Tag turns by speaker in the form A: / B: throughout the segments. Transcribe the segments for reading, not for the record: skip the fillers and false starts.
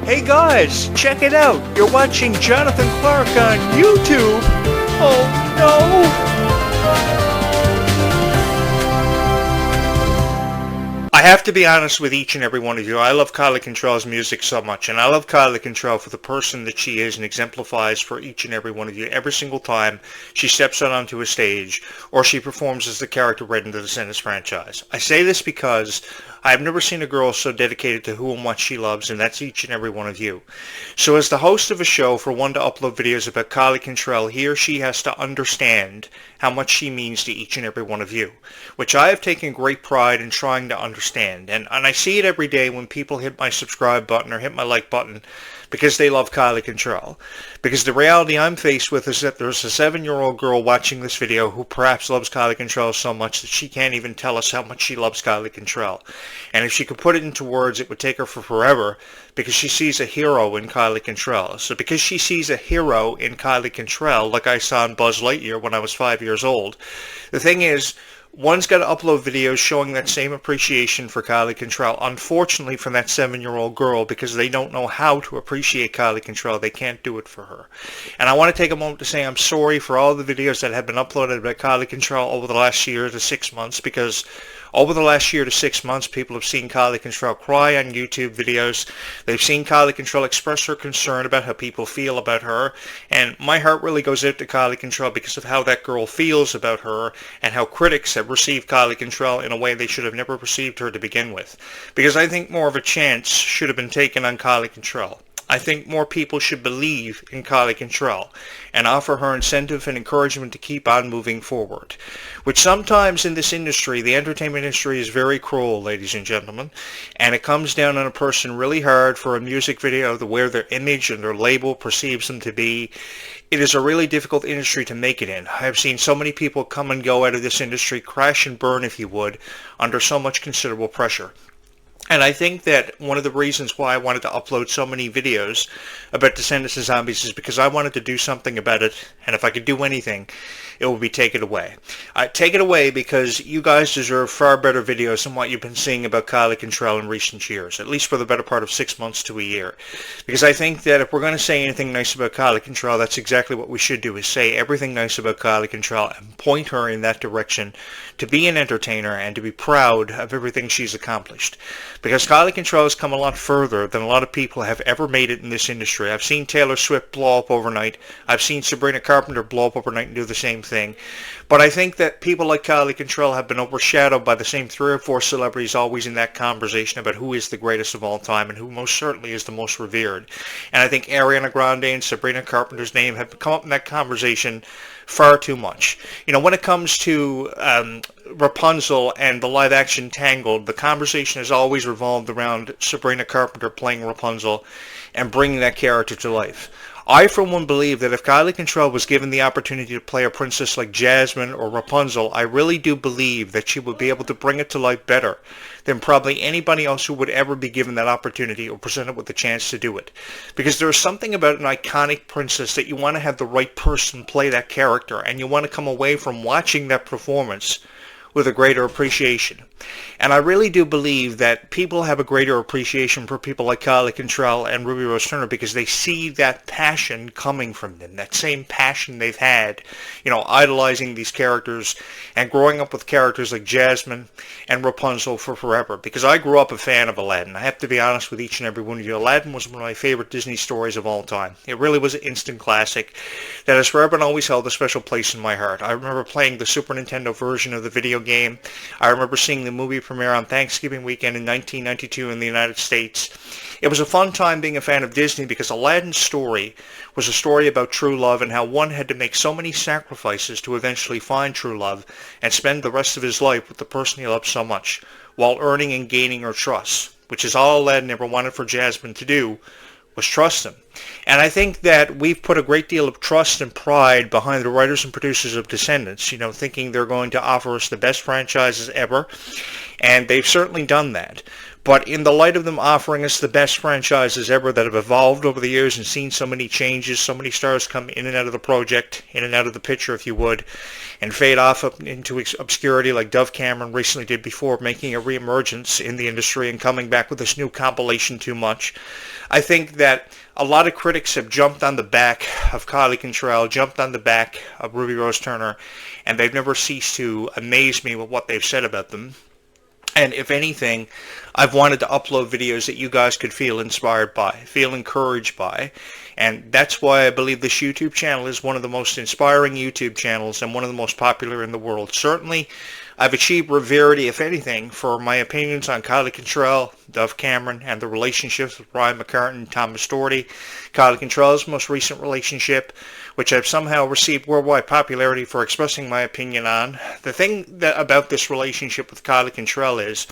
A: Hey guys, check it out. You're watching Jonathan Clarke on YouTube. Oh no! I have to be honest with each and every one of you. I love Kylie Control's music so much, and I love Kylie Control for the person that she is and exemplifies for each and every one of you every single time she steps out onto a stage or she performs as the character right in the Descendants franchise. I say this because I've never seen a girl so dedicated to who and what she loves, and that's each and every one of you. So as the host of a show, for one to upload videos about Kylie Control, he or she has to understand how much she means to each and every one of you, which I have taken great pride in trying to understand. And I see it every day when people hit my subscribe button or hit my like button because they love Kylie Control. Because the reality I'm faced with is that there's a 7-year-old girl watching this video who perhaps loves Kylie Control so much that she can't even tell us how much she loves Kylie Control. And if she could put it into words, it would take her for forever, because she sees a hero in Kylie Control. So because she sees a hero in Kylie Control, like I saw in Buzz Lightyear when I was 5 years old, the thing is, one's got to upload videos showing that same appreciation for Kylie Control. Unfortunately for that 7-year-old girl, because they don't know how to appreciate Kylie Control, they can't do it for her. And I want to take a moment to say I'm sorry for all the videos that have been uploaded about Kylie Control over the last year to 6 months, because over the last year to 6 months, people have seen Kylie Control cry on YouTube videos. They've seen Kylie Control express her concern about how people feel about her. And my heart really goes out to Kylie Control because of how that girl feels about her and how critics have received Kylie Control in a way they should have never perceived her to begin with. Because I think more of a chance should have been taken on Kylie Control. I think more people should believe in Kylie Control and offer her incentive and encouragement to keep on moving forward. Which sometimes in this industry, the entertainment industry, is very cruel, ladies and gentlemen. And it comes down on a person really hard for a music video, the way their image and their label perceives them to be. It is a really difficult industry to make it in. I've seen so many people come and go out of this industry, crash and burn if you would, under so much considerable pressure. And I think that one of the reasons why I wanted to upload so many videos about Descendants and Zombies is because I wanted to do something about it, and if I could do anything, it would be take it away. Take it away because you guys deserve far better videos than what you've been seeing about Kylie Control in recent years, at least for the better part of 6 months to a year. Because I think that if we're going to say anything nice about Kylie Control, that's exactly what we should do, is say everything nice about Kylie Control and point her in that direction to be an entertainer and to be proud of everything she's accomplished. Because Kylie Control has come a lot further than a lot of people have ever made it in this industry. I've seen Taylor Swift blow up overnight. I've seen Sabrina Carpenter blow up overnight and do the same thing. But I think that people like Kylie Control have been overshadowed by the same 3 or 4 celebrities always in that conversation about who is the greatest of all time and who most certainly is the most revered. And I think Ariana Grande and Sabrina Carpenter's name have come up in that conversation far too much. You know, when it comes to Rapunzel and the live-action Tangled, the conversation has always revolved around Sabrina Carpenter playing Rapunzel and bringing that character to life. I, for one, believe that if Kylie Control was given the opportunity to play a princess like Jasmine or Rapunzel, I really do believe that she would be able to bring it to life better than probably anybody else who would ever be given that opportunity or presented with the chance to do it. Because there's something about an iconic princess that you want to have the right person play that character, and you want to come away from watching that performance with a greater appreciation. And I really do believe that people have a greater appreciation for people like Kylie Control and Ruby Rose Turner because they see that passion coming from them, that same passion they've had, you know, idolizing these characters and growing up with characters like Jasmine and Rapunzel for forever. Because I grew up a fan of Aladdin. I have to be honest with each and every one of you. Aladdin was one of my favorite Disney stories of all time. It really was an instant classic that has forever and always held a special place in my heart. I remember playing the Super Nintendo version of the video game. I remember seeing the movie premiere on Thanksgiving weekend in 1992 in the United States. It was a fun time being a fan of Disney because Aladdin's story was a story about true love and how one had to make so many sacrifices to eventually find true love and spend the rest of his life with the person he loved so much, while earning and gaining her trust, which is all Aladdin ever wanted for Jasmine to do, was trust him. And I think that we've put a great deal of trust and pride behind the writers and producers of Descendants, you know, thinking they're going to offer us the best franchises ever, and they've certainly done that. But in the light of them offering us the best franchises ever that have evolved over the years and seen so many changes, so many stars come in and out of the project, in and out of the picture, if you would, and fade off up into obscurity like Dove Cameron recently did before making a reemergence in the industry and coming back with this new compilation Too Much, I think that a lot of critics have jumped on the back of Kylie Cantrell, jumped on the back of Ruby Rose Turner, and they've never ceased to amaze me with what they've said about them. And if anything, I've wanted to upload videos that you guys could feel inspired by, feel encouraged by. And that's why I believe this YouTube channel is one of the most inspiring YouTube channels and one of the most popular in the world. Certainly, I've achieved rarity, if anything, for my opinions on Kylie Cantrell, Dove Cameron, and the relationships with Brian McCartan and Thomas Doherty. Kylie Cantrell's most recent relationship, which I've somehow received worldwide popularity for expressing my opinion on. The thing about this relationship with Kylie Cantrell is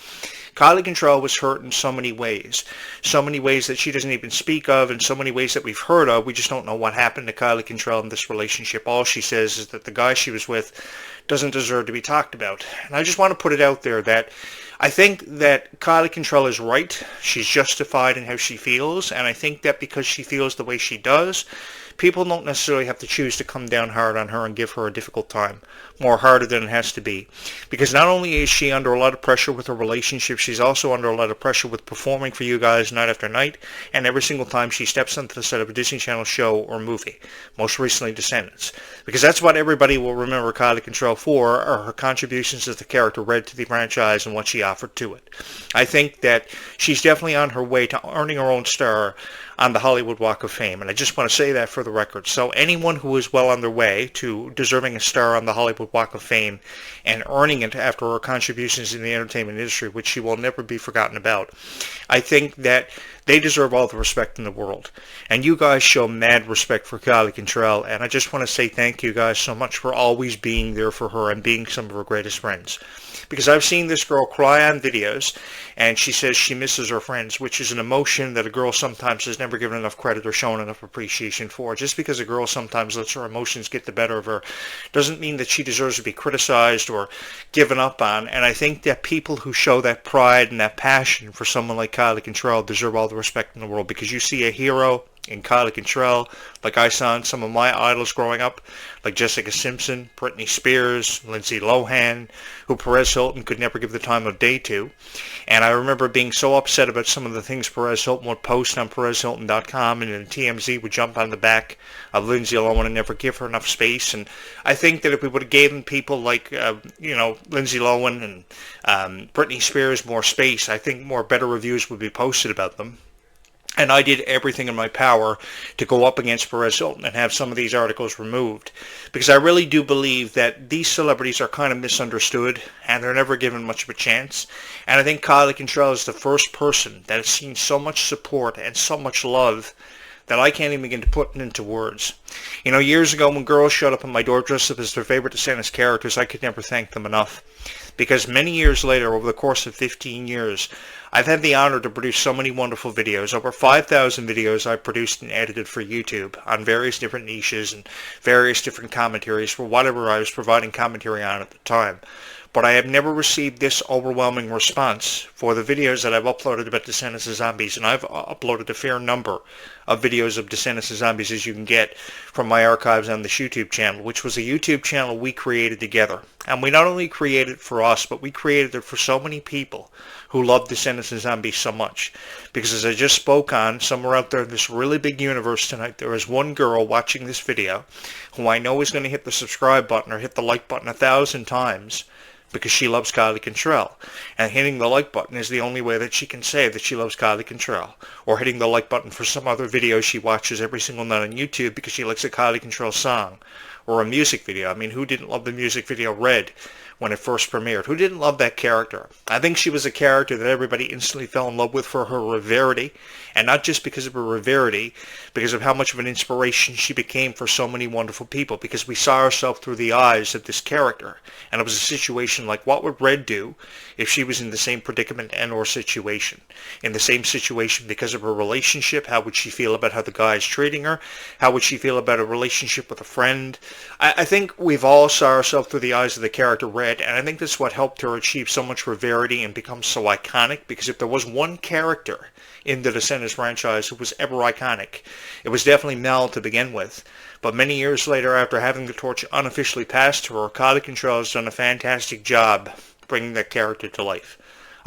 A: Kylie Cantrell was hurt in so many ways that she doesn't even speak of, and so many ways that we've heard of. We just don't know what happened to Kylie Cantrell in this relationship. All she says is that the guy she was with doesn't deserve to be talked about. And I just want to put it out there that I think that Kylie Cantrell is right. She's justified in how she feels, and I think that because she feels the way she does, people don't necessarily have to choose to come down hard on her and give her a difficult time, more harder than it has to be. Because not only is she under a lot of pressure with her relationship, she's also under a lot of pressure with performing for you guys night after night, and every single time she steps onto the set of a Disney Channel show or movie, most recently Descendants. Because that's what everybody will remember Kylie Cantrell for, are her contributions as the character Red to the franchise and what she offered to it. I think that she's definitely on her way to earning her own star on the Hollywood Walk of Fame, and I just want to say that for the record. So anyone who is well on their way to deserving a star on the Hollywood Walk of Fame and earning it after her contributions in the entertainment industry, which she will never be forgotten about, I think that they deserve all the respect in the world. And you guys show mad respect for Kylie Cantrell, and I just want to say thank you guys so much for always being there for her and being some of her greatest friends. Because I've seen this girl cry on videos, and she says she misses her friends, which is an emotion that a girl sometimes has never given enough credit or shown enough appreciation for. Just because a girl sometimes lets her emotions get the better of her doesn't mean that she deserves to be criticized or given up on. And I think that people who show that pride and that passion for someone like Kylie Cantrell deserve all the respect in the world, because you see a hero in Kylie Cantrell, like I saw in some of my idols growing up, like Jessica Simpson, Britney Spears, Lindsay Lohan, who Perez Hilton could never give the time of day to. And I remember being so upset about some of the things Perez Hilton would post on PerezHilton.com, and then TMZ would jump on the back of Lindsay Lohan and never give her enough space. And I think that if we would have given people like, Lindsay Lohan and Britney Spears more space, I think more better reviews would be posted about them. And I did everything in my power to go up against Perez Hilton and have some of these articles removed. Because I really do believe that these celebrities are kind of misunderstood and they're never given much of a chance. And I think Kylie Cantrell is the first person that has seen so much support and so much love that I can't even begin to put into words. You know, years ago when girls showed up on my door dressed up as their favorite Descendants characters, I could never thank them enough. Because many years later, over the course of 15 years, I've had the honor to produce so many wonderful videos. Over 5,000 videos I've produced and edited for YouTube on various different niches and various different commentaries for whatever I was providing commentary on at the time. But I have never received this overwhelming response for the videos that I've uploaded about Descendants of Zombies, and I've uploaded a fair number of videos of Descendants of Zombies as you can get from my archives on this YouTube channel, which was a YouTube channel we created together. And we not only created it for us, but we created it for so many people who love Descendants of Zombies so much. Because as I just spoke on, somewhere out there in this really big universe tonight, there is one girl watching this video who I know is going to hit the subscribe button or hit the like button 1,000 times because she loves Kylie Cantrell. And hitting the like button is the only way that she can say that she loves Kylie Cantrell. Or hitting the like button for some other video she watches every single night on YouTube because she likes a Kylie Cantrell song. Or a music video. I mean, who didn't love the music video Red when it first premiered? Who didn't love that character? I think she was a character that everybody instantly fell in love with for her rarity, and not just because of her rarity, because of how much of an inspiration she became for so many wonderful people, because we saw ourselves through the eyes of this character. And it was a situation like, what would Red do if she was in the same predicament and or situation? In the same situation because of her relationship, how would she feel about how the guy is treating her? How would she feel about a relationship with a friend? I think we've all saw ourselves through the eyes of the character Red, Red, and I think that's what helped her achieve so much rarity and become so iconic, because if there was one character in the Descendants franchise who was ever iconic, it was definitely Mel to begin with. But many years later, after having the torch unofficially passed to her, Kylie Control has done a fantastic job bringing that character to life.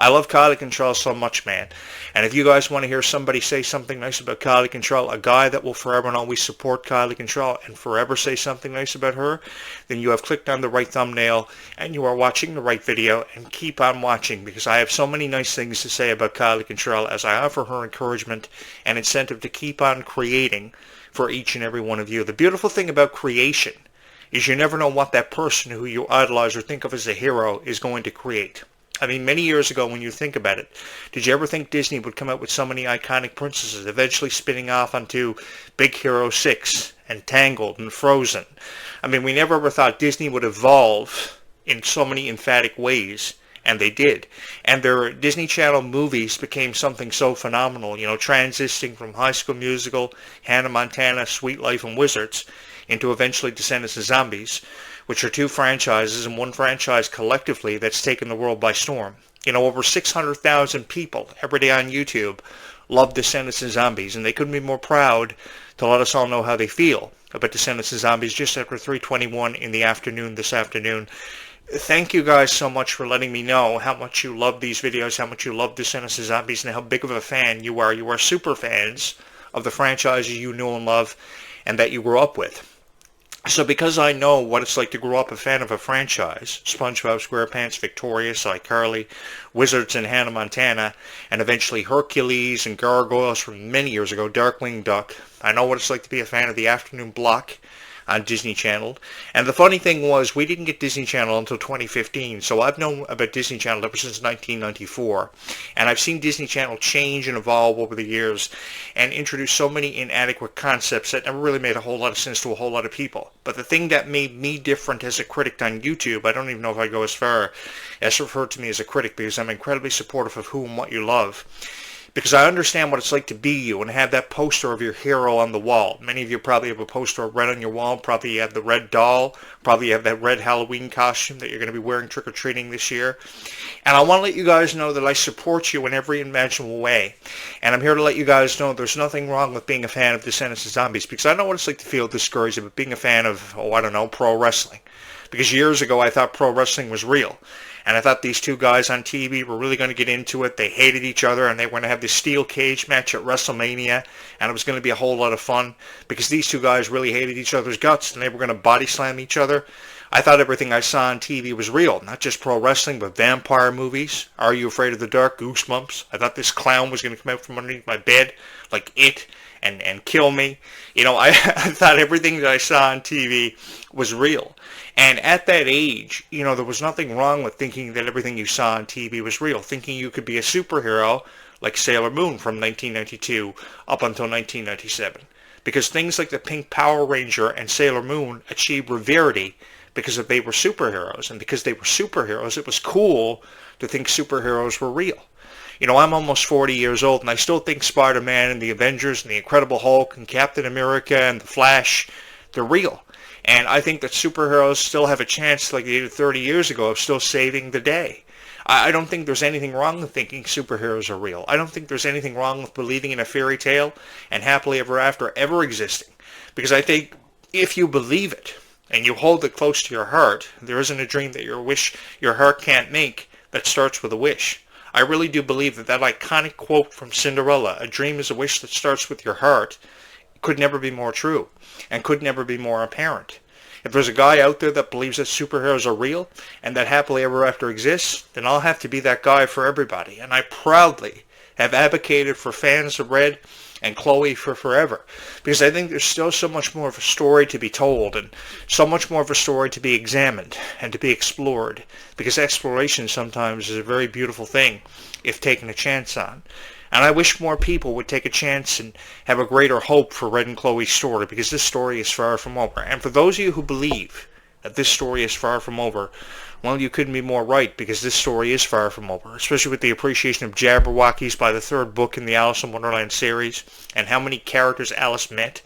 A: I love Kylie Control so much, man. And if you guys want to hear somebody say something nice about Kylie Control, a guy that will forever and always support Kylie Control and forever say something nice about her, then you have clicked on the right thumbnail and you are watching the right video, and keep on watching, because I have so many nice things to say about Kylie Control as I offer her encouragement and incentive to keep on creating for each and every one of you. The beautiful thing about creation is you never know what that person who you idolize or think of as a hero is going to create. I mean, many years ago, when you think about it, did you ever think Disney would come out with so many iconic princesses, eventually spinning off onto Big Hero 6 and Tangled and Frozen? I mean, we never ever thought Disney would evolve in so many emphatic ways, and they did. And their Disney Channel movies became something so phenomenal, you know, transitioning from High School Musical, Hannah Montana, Sweet Life, and Wizards, into eventually Descendants and Zombies, which are two franchises, and one franchise collectively that's taken the world by storm. You know, over 600,000 people every day on YouTube love Descendants and Zombies, and they couldn't be more proud to let us all know how they feel about Descendants and Zombies just after 3:21 in the afternoon this afternoon. Thank you guys so much for letting me know how much you love these videos, how much you love Descendants and Zombies, and how big of a fan you are. You are super fans of the franchises you know and love and that you grew up with. So because I know what it's like to grow up a fan of a franchise, SpongeBob SquarePants, Victorious, iCarly, Wizards and Hannah Montana, and eventually Hercules and Gargoyles from many years ago, Darkwing Duck, I know what it's like to be a fan of the afternoon block on Disney Channel. And the funny thing was, we didn't get Disney Channel until 2015, so I've known about Disney Channel ever since 1994. And I've seen Disney Channel change and evolve over the years and introduce so many inadequate concepts that never really made a whole lot of sense to a whole lot of people. But the thing that made me different as a critic on YouTube, I don't even know if I go as far as refer to me as a critic, because I'm incredibly supportive of who and what you love. Because I understand what it's like to be you and have that poster of your hero on the wall. Many of you probably have a poster of Red on your wall. Probably you have the red doll. Probably you have that red Halloween costume that you're going to be wearing trick-or-treating this year. And I want to let you guys know that I support you in every imaginable way. And I'm here to let you guys know there's nothing wrong with being a fan of Descendants and Zombies, because I know what it's like to feel discouraged about being a fan of, pro wrestling. Because years ago I thought pro wrestling was real. And I thought these two guys on TV were really going to get into it. They hated each other, and they were going to have this steel cage match at WrestleMania, and it was going to be a whole lot of fun, because these two guys really hated each other's guts, and they were going to body slam each other. I thought everything I saw on TV was real, not just pro wrestling, but vampire movies. Are You Afraid of the Dark? Goosebumps. I thought this clown was going to come out from underneath my bed, like It, and kill me. You know, I thought everything that I saw on TV was real. And at that age, you know, there was nothing wrong with thinking that everything you saw on TV was real, thinking you could be a superhero like Sailor Moon from 1992 up until 1997. Because things like the Pink Power Ranger and Sailor Moon achieved rarity because they were superheroes. And because they were superheroes, it was cool to think superheroes were real. You know, I'm almost 40 years old, and I still think Spider-Man and the Avengers and the Incredible Hulk and Captain America and the Flash, they're real. And I think that superheroes still have a chance, like they did 30 years ago, of still saving the day. I don't think there's anything wrong with thinking superheroes are real. I don't think there's anything wrong with believing in a fairy tale and happily ever after ever existing. Because I think if you believe it and you hold it close to your heart, there isn't a dream that your heart can't make that starts with a wish. I really do believe that that iconic quote from Cinderella, "A dream is a wish that starts with your heart," could never be more true and could never be more apparent. If there's a guy out there that believes that superheroes are real and that happily ever after exists, then I'll have to be that guy for everybody. And I proudly have advocated for fans of Red and Chloe for forever, because I think there's still so much more of a story to be told and so much more of a story to be examined and to be explored, because exploration sometimes is a very beautiful thing if taken a chance on. And I wish more people would take a chance and have a greater hope for Red and Chloe's story, because this story is far from over. And for those of you who believe that this story is far from over, well, you couldn't be more right, because this story is far from over, especially with the appreciation of Jabberwockies by the third book in the Alice in Wonderland series, and how many characters Alice met,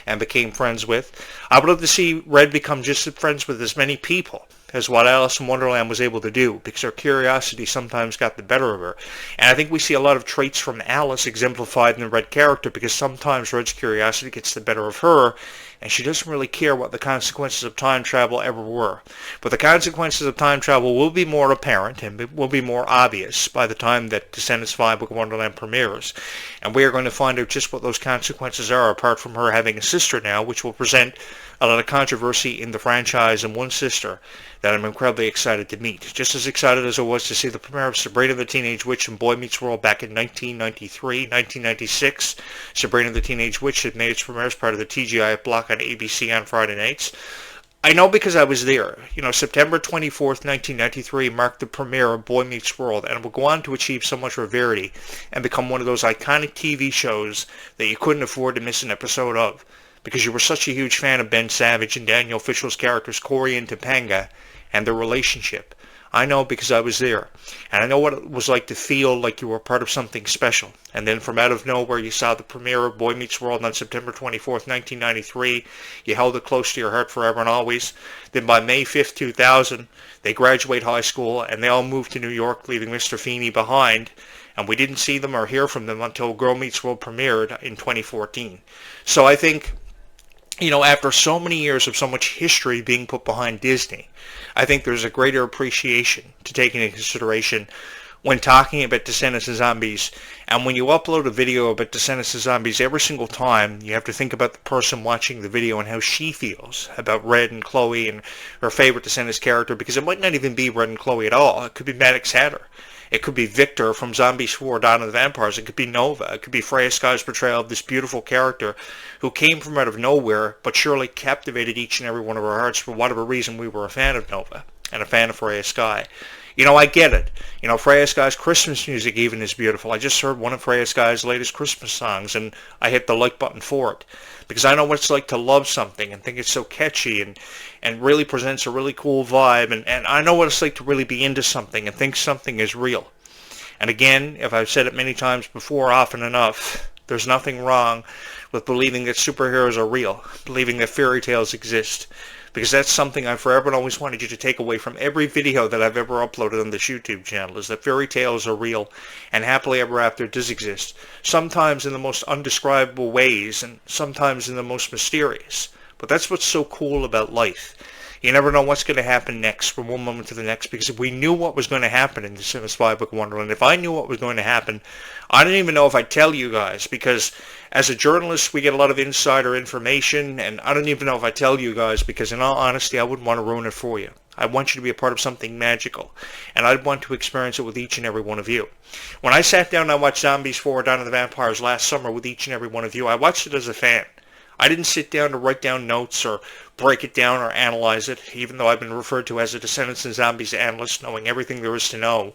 A: and became friends with. I would love to see Red become just friends with as many people as what Alice in Wonderland was able to do, because her curiosity sometimes got the better of her. And I think we see a lot of traits from Alice exemplified in the Red character, because sometimes Red's curiosity gets the better of her, and she doesn't really care what the consequences of time travel ever were. But the consequences of time travel will be more apparent and will be more obvious by the time that Descendants 5 Book of Wonderland premieres. And we are going to find out just what those consequences are, apart from her having a sister now, which will present a lot of controversy in the franchise, and one sister that I'm incredibly excited to meet. Just as excited as I was to see the premiere of Sabrina the Teenage Witch and Boy Meets World back in 1993, 1996. Sabrina the Teenage Witch had made its premiere as part of the TGI block on ABC on Friday nights. I know because I was there. September 24th, 1993 marked the premiere of Boy Meets World, and it will go on to achieve so much rarity and become one of those iconic TV shows that you couldn't afford to miss an episode of, because you were such a huge fan of Ben Savage and Daniel Fishel's characters Corey and Topanga and their relationship. I know because I was there, and I know what it was like to feel like you were part of something special. And then from out of nowhere, you saw the premiere of Boy Meets World on September 24th, 1993. You held it close to your heart forever and always. Then by May 5th, 2000, they graduate high school, and they all moved to New York, leaving Mr. Feeney behind. And we didn't see them or hear from them until Girl Meets World premiered in 2014. So I think, after so many years of so much history being put behind Disney, I think there's a greater appreciation to take into consideration when talking about Descendants of Zombies. And when you upload a video about Descendants of Zombies, every single time you have to think about the person watching the video and how she feels about Red and Chloe and her favorite Descendants character, because it might not even be Red and Chloe at all. It could be Maddox Hatter. It could be Victor from Zombies 4 Dawn of the Vampires. It could be Nova. It could be Freya Sky's portrayal of this beautiful character who came from out of nowhere but surely captivated each and every one of our hearts for whatever reason we were a fan of Nova and a fan of Freya Sky. I get it. Freya Sky's Christmas music even is beautiful. I just heard one of Freya Sky's latest Christmas songs, and I hit the like button for it, because I know what it's like to love something and think it's so catchy and really presents a really cool vibe, and I know what it's like to really be into something and think something is real. And again, if I've said it many times before, often enough, there's nothing wrong with believing that superheroes are real, believing that fairy tales exist, because that's something I've forever and always wanted you to take away from every video that I've ever uploaded on this YouTube channel, is that fairy tales are real and happily ever after does exist, sometimes in the most undescribable ways and sometimes in the most mysterious. But that's what's so cool about life. You never know what's going to happen next from one moment to the next, because if we knew what was going to happen in Descendants 5 Book of Wonderland, if I knew what was going to happen, I don't even know if I'd tell you guys, because as a journalist we get a lot of insider information, and I don't even know if I tell you guys, because in all honesty I wouldn't want to ruin it for you. I want you to be a part of something magical, and I'd want to experience it with each and every one of you. When I sat down and I watched Zombies 4 Dawn of the Vampires last summer with each and every one of you, I watched it as a fan. I didn't sit down to write down notes or break it down or analyze it, even though I've been referred to as a Descendants and Zombies analyst, knowing everything there is to know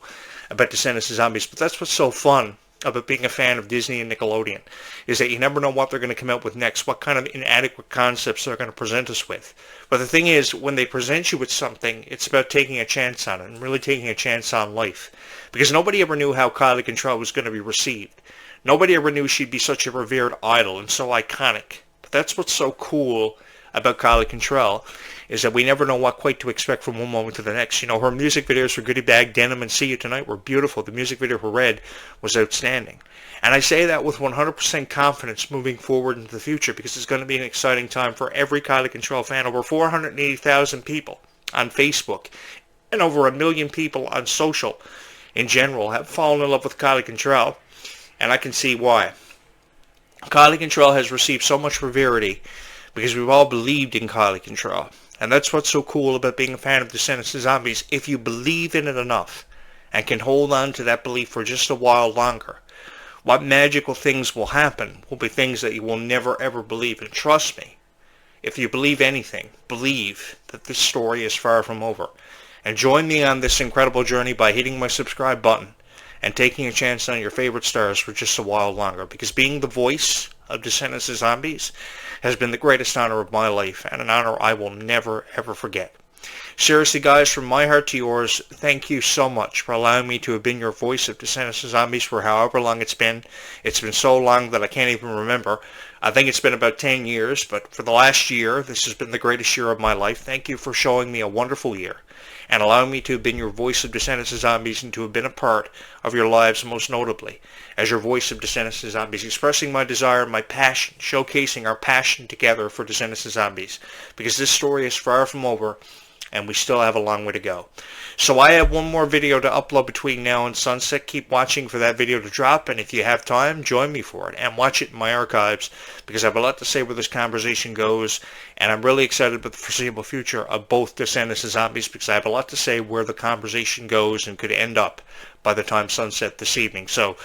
A: about Descendants and Zombies. But that's what's so fun about being a fan of Disney and Nickelodeon, is that you never know what they're going to come out with next, what kind of inadequate concepts they're going to present us with. But the thing is, when they present you with something, it's about taking a chance on it, and really taking a chance on life. Because nobody ever knew how Kylie Control was going to be received. Nobody ever knew she'd be such a revered idol and so iconic. That's what's so cool about Kylie Control, is that we never know what quite to expect from one moment to the next. Her music videos for Goodie Bag, Denim, and See You Tonight were beautiful. The music video for Red was outstanding. And I say that with 100% confidence moving forward into the future, because it's going to be an exciting time for every Kylie Control fan. Over 480,000 people on Facebook and over 1 million people on social in general have fallen in love with Kylie Control, and I can see why. Kylie Control has received so much rarity because we've all believed in Kylie Control. And that's what's so cool about being a fan of Descendants of Zombies. If you believe in it enough and can hold on to that belief for just a while longer, what magical things will happen will be things that you will never ever believe. And trust me, if you believe anything, believe that this story is far from over. And join me on this incredible journey by hitting my subscribe button and taking a chance on your favorite stars for just a while longer, because being the voice of Descendants of Zombies has been the greatest honor of my life, and an honor I will never ever forget. Seriously guys, from my heart to yours, thank you so much for allowing me to have been your voice of Descendants of Zombies for however long it's been. It's been so long that I can't even remember. I think it's been about 10 years, but for the last year, this has been the greatest year of my life. Thank you for showing me a wonderful year and allowing me to have been your voice of Descendants of Zombies and to have been a part of your lives, most notably as your voice of Descendants of Zombies, expressing my desire, my passion, showcasing our passion together for Descendants of Zombies, because this story is far from over and we still have a long way to go. So I have one more video to upload between now and sunset. Keep watching for that video to drop, and if you have time, join me for it and watch it in my archives, because I have a lot to say where this conversation goes, and I'm really excited about the foreseeable future of both Descendants of Zombies, because I have a lot to say where the conversation goes and could end up by the time sunset this evening. So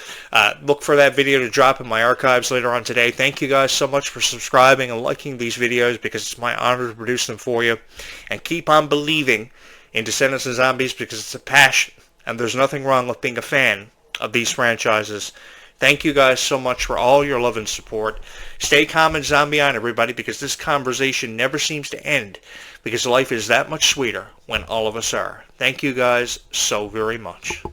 A: look for that video to drop in my archives later on today. Thank you guys so much for subscribing and liking these videos, because it's my honor to produce them for you. And keep on believing in Descendants of Zombies, because it's a passion, and there's nothing wrong with being a fan of these franchises. Thank you guys so much for all your love and support. Stay calm and zombie on, everybody, because this conversation never seems to end, because life is that much sweeter when all of us are. Thank you guys so very much.